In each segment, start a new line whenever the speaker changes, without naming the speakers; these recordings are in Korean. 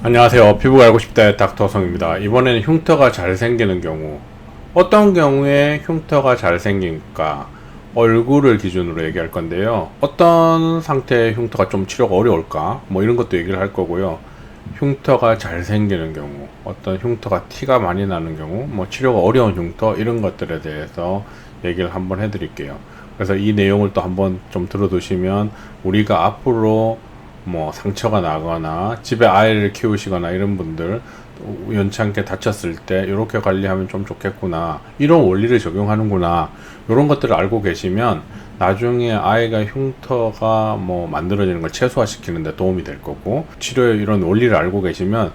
안녕하세요. 피부가 알고 싶다의 닥터성입니다. 이번에는 흉터가 잘 생기는 경우, 어떤 경우에 흉터가 잘 생길까? 얼굴을 기준으로 얘기할 건데요. 어떤 상태의 흉터가 좀 치료가 어려울까? 뭐 이런 것도 얘기를 할 거고요. 흉터가 잘 생기는 경우, 어떤 흉터가 티가 많이 나는 경우, 뭐 치료가 어려운 흉터, 이런 것들에 대해서 얘기를 한번 해드릴게요. 그래서 이 내용을 또 한번 좀 들어두시면 우리가 앞으로 뭐 상처가 나거나 집에 아이를 키우시거나 이런 분들 우연찮게 다쳤을 때 이렇게 관리하면 좀 좋겠구나, 이런 원리를 적용하는구나, 이런 것들을 알고 계시면 나중에 아이가 흉터가 뭐 만들어지는 걸 최소화시키는 데 도움이 될 거고, 치료의 이런 원리를 알고 계시면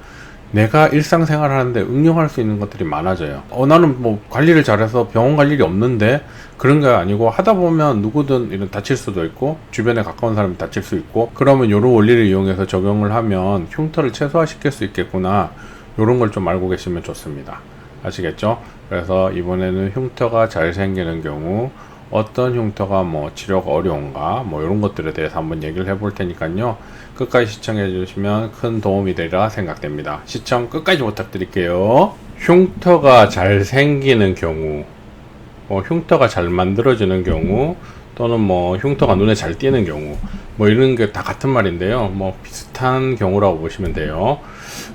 내가 일상생활 하는데 응용할 수 있는 것들이 많아져요. 나는 뭐 관리를 잘해서 병원 갈 일이 없는데, 그런 게 아니고 하다 보면 누구든 이런 다칠 수도 있고 주변에 가까운 사람이 다칠 수 있고, 그러면 이런 원리를 이용해서 적용을 하면 흉터를 최소화시킬 수 있겠구나, 이런 걸 좀 알고 계시면 좋습니다. 아시겠죠? 그래서 이번에는 흉터가 잘 생기는 경우, 어떤 흉터가 뭐 치료가 어려운가, 뭐 이런 것들에 대해서 한번 얘기를 해볼 테니까요. 끝까지 시청해 주시면 큰 도움이 되리라 생각됩니다. 시청 끝까지 부탁드릴게요. 흉터가 잘 생기는 경우, 흉터가 잘 만들어지는 경우, 또는 뭐 흉터가 눈에 잘 띄는 경우, 뭐 이런 게 다 같은 말인데요. 뭐 비슷한 경우라고 보시면 돼요.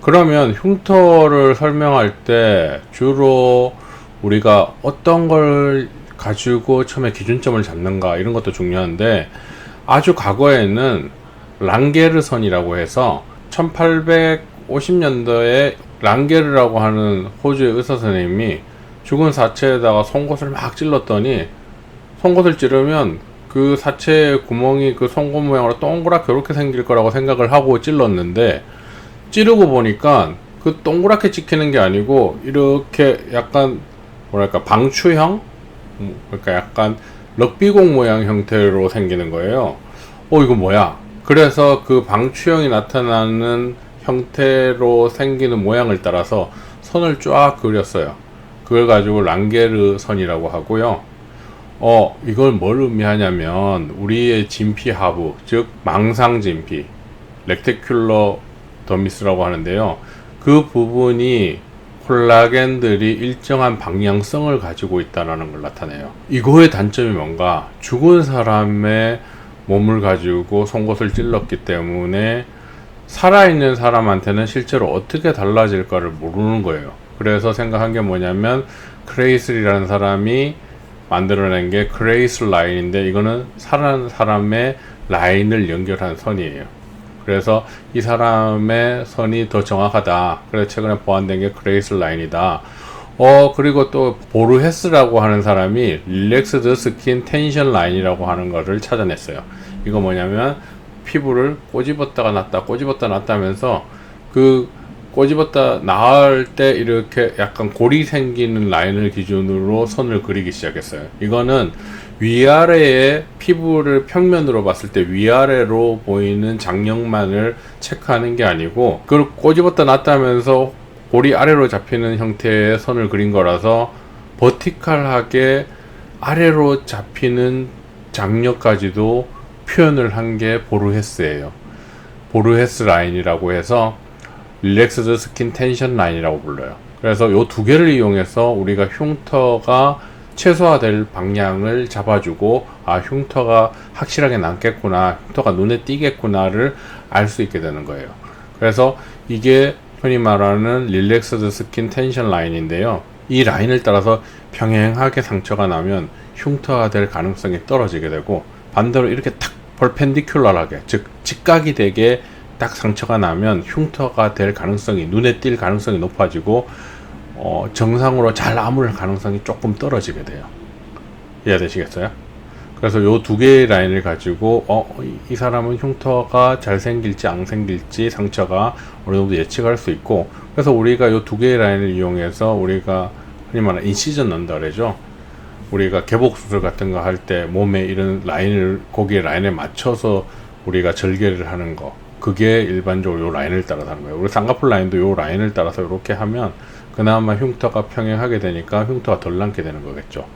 그러면 흉터를 설명할 때 주로 우리가 어떤 걸 가지고 처음에 기준점을 잡는가, 이런 것도 중요한데, 아주 과거에는 랑게르선이라고 해서 1850년도에 랑게르라고 하는 호주의 의사 선생님이 죽은 사체에다가 송곳을 막 찔렀더니, 송곳을 찌르면 그 사체의 구멍이 그 송곳 모양으로 동그랗게 이렇게 생길 거라고 생각을 하고 찔렀는데, 찌르고 보니까 그 동그랗게 찍히는 게 아니고 이렇게 약간 뭐랄까 방추형, 그러니까 약간 럭비공 모양 형태로 생기는 거예요. 이거 뭐야? 그래서 그 방추형이 나타나는 형태로 생기는 모양을 따라서 선을 쫙 그렸어요. 그걸 가지고 랑게르 선이라고 하고요. 이걸 뭘 의미하냐면 우리의 진피 하부, 즉 망상 진피, 렉테큘러 더미스라고 하는데요. 그 부분이 콜라겐들이 일정한 방향성을 가지고 있다는 걸 나타내요. 이거의 단점이 뭔가, 죽은 사람의 몸을 가지고 송곳을 찔렀기 때문에 살아있는 사람한테는 실제로 어떻게 달라질까를 모르는 거예요. 그래서 생각한 게 뭐냐면, 크레이슬이라는 사람이 만들어낸 게 크레이슬 라인인데, 이거는 살아난 사람의 라인을 연결한 선이에요. 그래서 이 사람의 선이 더 정확하다, 그래서 최근에 보완된 게 크레이슬 라인이다. 그리고 또 보르헤스라고 하는 사람이 릴렉스드 스킨 텐션 라인이라고 하는 거를 찾아냈어요. 이거 뭐냐면 피부를 꼬집었다가 놨다 꼬집었다 놨다 하면서, 그 꼬집었다 나을 때 이렇게 약간 골이 생기는 라인을 기준으로 선을 그리기 시작했어요. 이거는 위아래의 피부를 평면으로 봤을 때 위아래로 보이는 장력만을 체크하는 게 아니고, 그걸 꼬집었다 놨다 하면서 골이 아래로 잡히는 형태의 선을 그린 거라서 버티컬하게 아래로 잡히는 장력까지도 표현을 한 게 보르헤스예요. 보르헤스 라인이라고 해서 릴렉스드 스킨 텐션 라인이라고 불러요. 그래서 요 두 개를 이용해서 우리가 흉터가 최소화될 방향을 잡아주고, 흉터가 확실하게 남겠구나, 흉터가 눈에 띄겠구나를 알 수 있게 되는 거예요. 그래서 이게 흔히 말하는 릴렉스드 스킨 텐션 라인인데요. 이 라인을 따라서 평행하게 상처가 나면 흉터가 될 가능성이 떨어지게 되고, 반대로 이렇게 탁 퍼펜디큘러하게, 즉 직각이 되게 딱 상처가 나면 흉터가 될 가능성이, 눈에 띌 가능성이 높아지고, 정상으로 잘 아물 가능성이 조금 떨어지게 돼요. 이해되시겠어요? 그래서 요 두 개의 라인을 가지고 이 사람은 흉터가 잘 생길지 안 생길지 상처가 어느 정도 예측할 수 있고, 그래서 우리가 요 두 개의 라인을 이용해서 우리가 흔히 말하는 인시전 넣는다 그러죠. 우리가 개복 수술 같은 거 할 때 몸에 이런 라인을, 거기에 라인에 맞춰서 우리가 절개를 하는 거, 그게 일반적으로 요 라인을 따라서 하는 거예요. 우리 쌍꺼풀 라인도 요 라인을 따라서 이렇게 하면 그나마 흉터가 평행하게 되니까 흉터가 덜 남게 되는 거겠죠.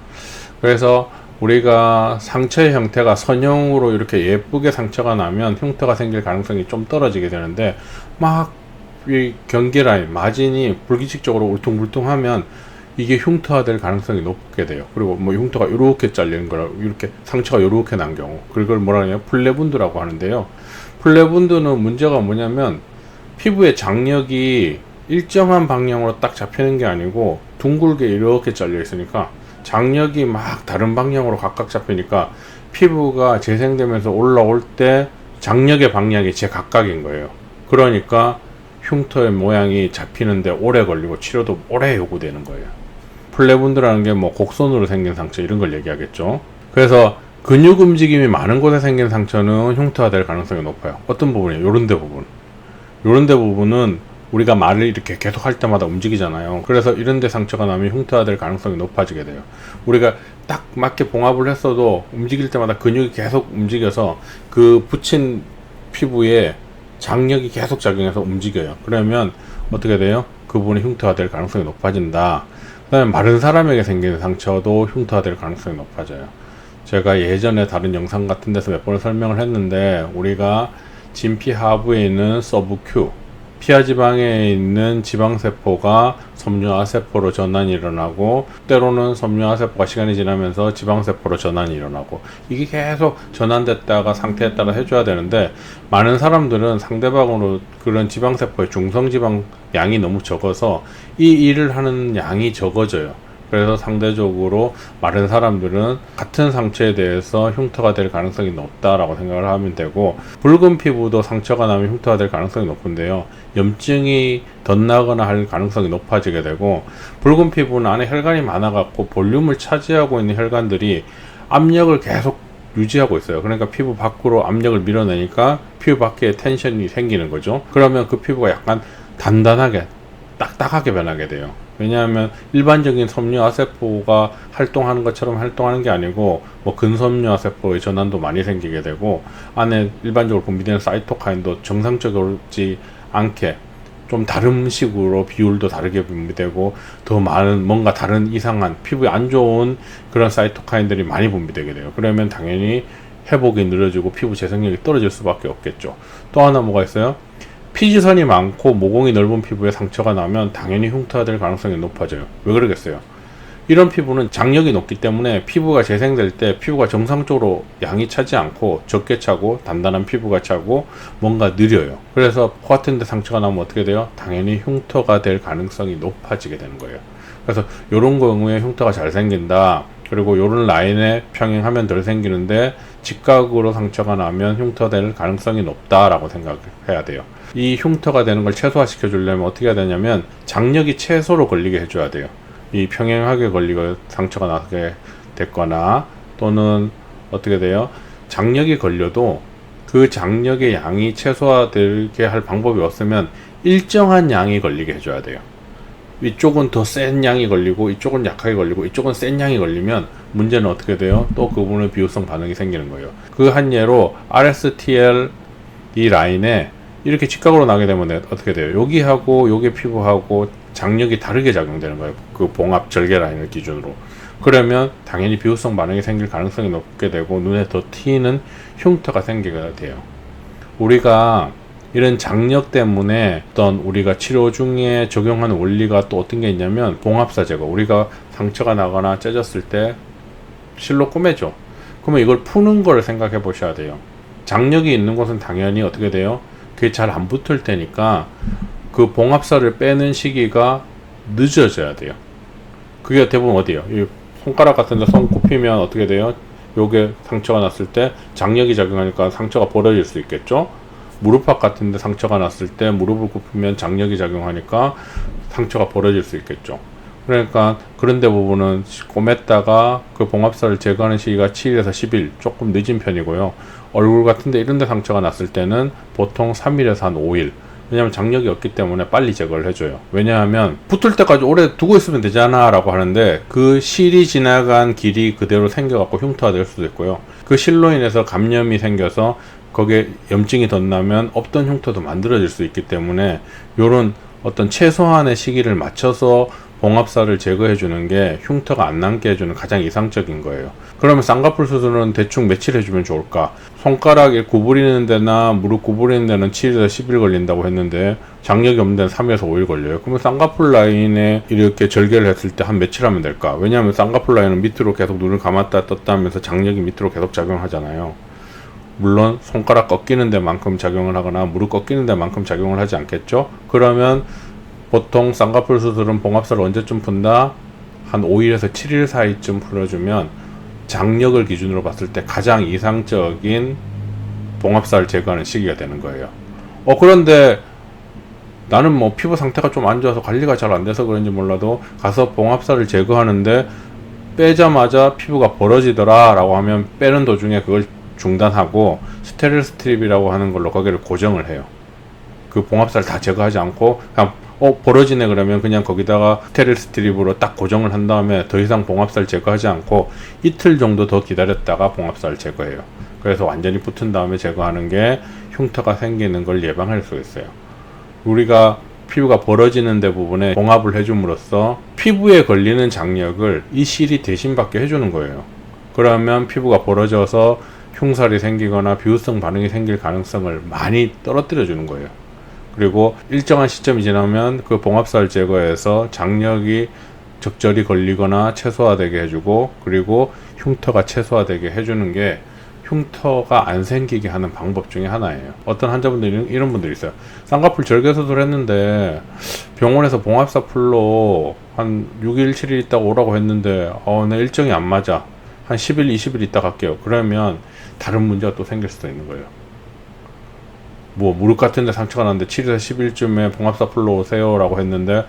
그래서 우리가 상처의 형태가 선형으로 이렇게 예쁘게 상처가 나면 흉터가 생길 가능성이 좀 떨어지게 되는데, 막 이 경계 라인, 마진이 불규칙적으로 울퉁불퉁하면 이게 흉터화될 가능성이 높게 돼요. 그리고 뭐 흉터가 이렇게 잘리는 거라, 이렇게 상처가 이렇게 난 경우, 그걸 뭐라 하냐면 플레분드라고 하는데요. 플레분드는 문제가 뭐냐면 피부의 장력이 일정한 방향으로 딱 잡히는 게 아니고 둥글게 이렇게 잘려 있으니까 장력이 막 다른 방향으로 각각 잡히니까 피부가 재생되면서 올라올 때 장력의 방향이 제각각인 거예요. 그러니까 흉터의 모양이 잡히는데 오래 걸리고 치료도 오래 요구되는 거예요. 플레분드라는 게 뭐 곡선으로 생긴 상처 이런 걸 얘기하겠죠. 그래서 근육 움직임이 많은 곳에 생긴 상처는 흉터가 될 가능성이 높아요. 어떤 부분이에요? 요런데 부분은 우리가 말을 이렇게 계속 할 때마다 움직이잖아요. 그래서 이런데 상처가 나면 흉터가 될 가능성이 높아지게 돼요. 우리가 딱 맞게 봉합을 했어도 움직일 때마다 근육이 계속 움직여서 그 붙인 피부에 장력이 계속 작용해서 움직여요. 그러면 어떻게 돼요? 그 부분이 흉터가 될 가능성이 높아진다. 그 다음에 마른 사람에게 생기는 상처도 흉터가 될 가능성이 높아져요. 제가 예전에 다른 영상 같은 데서 몇 번 설명을 했는데, 우리가 진피 하부에 있는 서브큐, 피하지방에 있는 지방세포가 섬유화세포로 전환이 일어나고, 때로는 섬유화세포가 시간이 지나면서 지방세포로 전환이 일어나고, 이게 계속 전환됐다가 상태에 따라 해줘야 되는데, 많은 사람들은 상대방으로 그런 지방세포의 중성지방 양이 너무 적어서 이 일을 하는 양이 적어져요. 그래서 상대적으로 마른 사람들은 같은 상처에 대해서 흉터가 될 가능성이 높다라고 생각을 하면 되고, 붉은 피부도 상처가 나면 흉터가 될 가능성이 높은데요, 염증이 덧나거나 할 가능성이 높아지게 되고, 붉은 피부는 안에 혈관이 많아 갖고 볼륨을 차지하고 있는 혈관들이 압력을 계속 유지하고 있어요. 그러니까 피부 밖으로 압력을 밀어내니까 피부 밖에 텐션이 생기는 거죠. 그러면 그 피부가 약간 단단하게 딱딱하게 변하게 돼요. 왜냐하면 일반적인 섬유화세포가 활동하는 것처럼 활동하는 게 아니고, 뭐 근섬유화세포의 전환도 많이 생기게 되고, 안에 일반적으로 분비되는 사이토카인도 정상적이지 않게 좀 다른 식으로 비율도 다르게 분비되고, 더 많은 뭔가 다른 이상한 피부에 안 좋은 그런 사이토카인들이 많이 분비되게 돼요. 그러면 당연히 회복이 느려지고 피부 재생력이 떨어질 수밖에 없겠죠. 또 하나 뭐가 있어요? 피지선이 많고 모공이 넓은 피부에 상처가 나면 당연히 흉터가 될 가능성이 높아져요. 왜 그러겠어요? 이런 피부는 장력이 높기 때문에 피부가 재생될 때 피부가 정상적으로 양이 차지 않고 적게 차고 단단한 피부가 차고 뭔가 느려요. 그래서 코 같은 데 상처가 나면 어떻게 돼요? 당연히 흉터가 될 가능성이 높아지게 되는 거예요. 그래서 이런 경우에 흉터가 잘 생긴다, 그리고 이런 라인에 평행하면 덜 생기는데 직각으로 상처가 나면 흉터 될 가능성이 높다라고 생각해야 돼요. 이 흉터가 되는 걸 최소화시켜 주려면 어떻게 해야 되냐면, 장력이 최소로 걸리게 해줘야 돼요. 이 평행하게 걸리고 상처가 나게 됐거나, 또는 어떻게 돼요? 장력이 걸려도 그 장력의 양이 최소화되게 할 방법이 없으면 일정한 양이 걸리게 해줘야 돼요. 이쪽은 더 센 양이 걸리고 이쪽은 약하게 걸리고 이쪽은 센 양이 걸리면 문제는 어떻게 돼요? 또 그 부분은 비효성 반응이 생기는 거예요. 그 한 예로 RSTL 이 라인에 이렇게 직각으로 나게 되면 어떻게 돼요? 여기하고 여기 피부하고 장력이 다르게 작용되는 거예요. 그 봉합 절개 라인을 기준으로. 그러면 당연히 비효성 반응이 생길 가능성이 높게 되고, 눈에 더 튀는 흉터가 생기게 돼요. 우리가 이런 장력 때문에 어떤 우리가 치료 중에 적용하는 원리가 또 어떤 게 있냐면, 봉합사 제거. 우리가 상처가 나거나 째졌을 때 실로 꼬매죠. 그러면 이걸 푸는 걸 생각해 보셔야 돼요. 장력이 있는 곳은 당연히 어떻게 돼요? 그게 잘 안 붙을 테니까 그 봉합사를 빼는 시기가 늦어져야 돼요. 그게 대부분 어디예요? 이 손가락 같은 데 손 꼽히면 어떻게 돼요? 요게 상처가 났을 때 장력이 작용하니까 상처가 벌어질 수 있겠죠? 무릎팍 같은 데 상처가 났을 때 무릎을 굽히면 장력이 작용하니까 상처가 벌어질 수 있겠죠. 그러니까 그런 데 부분은 꼬맸다가 그 봉합사를 제거하는 시기가 7일에서 10일, 조금 늦은 편이고요. 얼굴 같은 데 이런 데 상처가 났을 때는 보통 3일에서 한 5일. 왜냐하면 장력이 없기 때문에 빨리 제거를 해줘요. 왜냐하면 붙을 때까지 오래 두고 있으면 되잖아 라고 하는데, 그 실이 지나간 길이 그대로 생겨갖고 흉터가 될 수도 있고요. 그 실로 인해서 감염이 생겨서 거기에 염증이 덧나면 없던 흉터도 만들어질 수 있기 때문에, 요런 어떤 최소한의 시기를 맞춰서 봉합살을 제거해 주는 게 흉터가 안 남게 해주는 가장 이상적인 거예요. 그러면 쌍꺼풀 수술은 대충 며칠 해주면 좋을까? 손가락 구부리는 데나 무릎 구부리는 데는 7에서 10일 걸린다고 했는데 장력이 없는 데는 3에서 5일 걸려요. 그러면 쌍꺼풀 라인에 이렇게 절개를 했을 때 한 며칠 하면 될까? 왜냐하면 쌍꺼풀 라인은 밑으로 계속 눈을 감았다 떴다 하면서 장력이 밑으로 계속 작용하잖아요. 물론 손가락 꺾이는 데만큼 작용을 하거나 무릎 꺾이는 데만큼 작용을 하지 않겠죠? 그러면 보통 쌍꺼풀 수술은 봉합살을 언제쯤 푼다? 한 5일에서 7일 사이쯤 풀어주면 장력을 기준으로 봤을 때 가장 이상적인 봉합살 제거하는 시기가 되는 거예요. 그런데 나는 뭐 피부 상태가 좀 안 좋아서 관리가 잘 안 돼서 그런지 몰라도 가서 봉합살을 제거하는데 빼자마자 피부가 벌어지더라 라고 하면 빼는 도중에 그걸 중단하고 스테릴 스트립이라고 하는 걸로 거기를 고정을 해요. 그 봉합살 다 제거하지 않고 그냥 벌어지네 그러면 그냥 거기다가 스테릴 스트립으로 딱 고정을 한 다음에 더 이상 봉합살 제거하지 않고 이틀 정도 더 기다렸다가 봉합살 제거해요. 그래서 완전히 붙은 다음에 제거하는 게 흉터가 생기는 걸 예방할 수 있어요. 우리가 피부가 벌어지는 데 부분에 봉합을 해줌으로써 피부에 걸리는 장력을 이 실이 대신 받게 해주는 거예요. 그러면 피부가 벌어져서 흉살이 생기거나 비후성 반응이 생길 가능성을 많이 떨어뜨려 주는 거예요. 그리고 일정한 시점이 지나면 그 봉합살 제거에서 장력이 적절히 걸리거나 최소화되게 해주고, 그리고 흉터가 최소화되게 해주는 게 흉터가 안 생기게 하는 방법 중에 하나예요. 어떤 환자분들이 이런 분들이 있어요. 쌍꺼풀 절개 수술 했는데 병원에서 봉합살 풀로 한 6일 7일 있다가 오라고 했는데 내 일정이 안 맞아, 한 10일 20일 있다 갈게요. 그러면 다른 문제가 또 생길 수도 있는 거예요. 뭐 무릎 같은 데 상처가 났는데 7에서 10일쯤에 봉합살 풀러 오세요 라고 했는데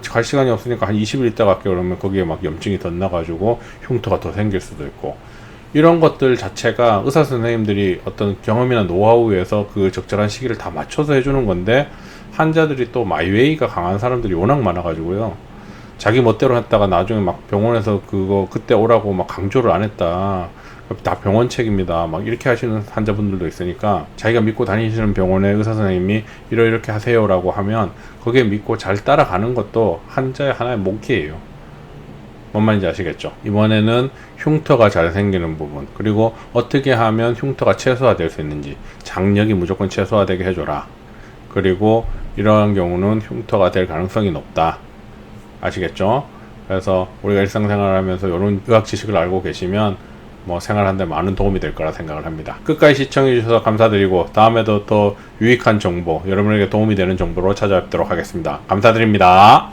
갈 시간이 없으니까 한 20일 있다 갈게요. 그러면 거기에 막 염증이 덧나가지고 흉터가 더 생길 수도 있고, 이런 것들 자체가 의사 선생님들이 어떤 경험이나 노하우에서 그 적절한 시기를 다 맞춰서 해주는 건데, 환자들이 또 마이웨이가 강한 사람들이 워낙 많아가지고요, 자기 멋대로 했다가 나중에 막 병원에서 그거 그때 오라고 막 강조를 안 했다, 다 병원 책임이다 막 이렇게 하시는 환자분들도 있으니까, 자기가 믿고 다니시는 병원의 의사 선생님이 이렇게 하세요 라고 하면 거기에 믿고 잘 따라가는 것도 환자의 하나의 몽키예요. 뭔 말인지 아시겠죠? 이번에는 흉터가 잘 생기는 부분, 그리고 어떻게 하면 흉터가 최소화될 수 있는지, 장력이 무조건 최소화되게 해줘라, 그리고 이러한 경우는 흉터가 될 가능성이 높다, 아시겠죠? 그래서 우리가 일상생활을 하면서 이런 의학 지식을 알고 계시면 뭐 생활하는데 많은 도움이 될 거라 생각을 합니다. 끝까지 시청해 주셔서 감사드리고, 다음에도 더 유익한 정보, 여러분에게 도움이 되는 정보로 찾아뵙도록 하겠습니다. 감사드립니다.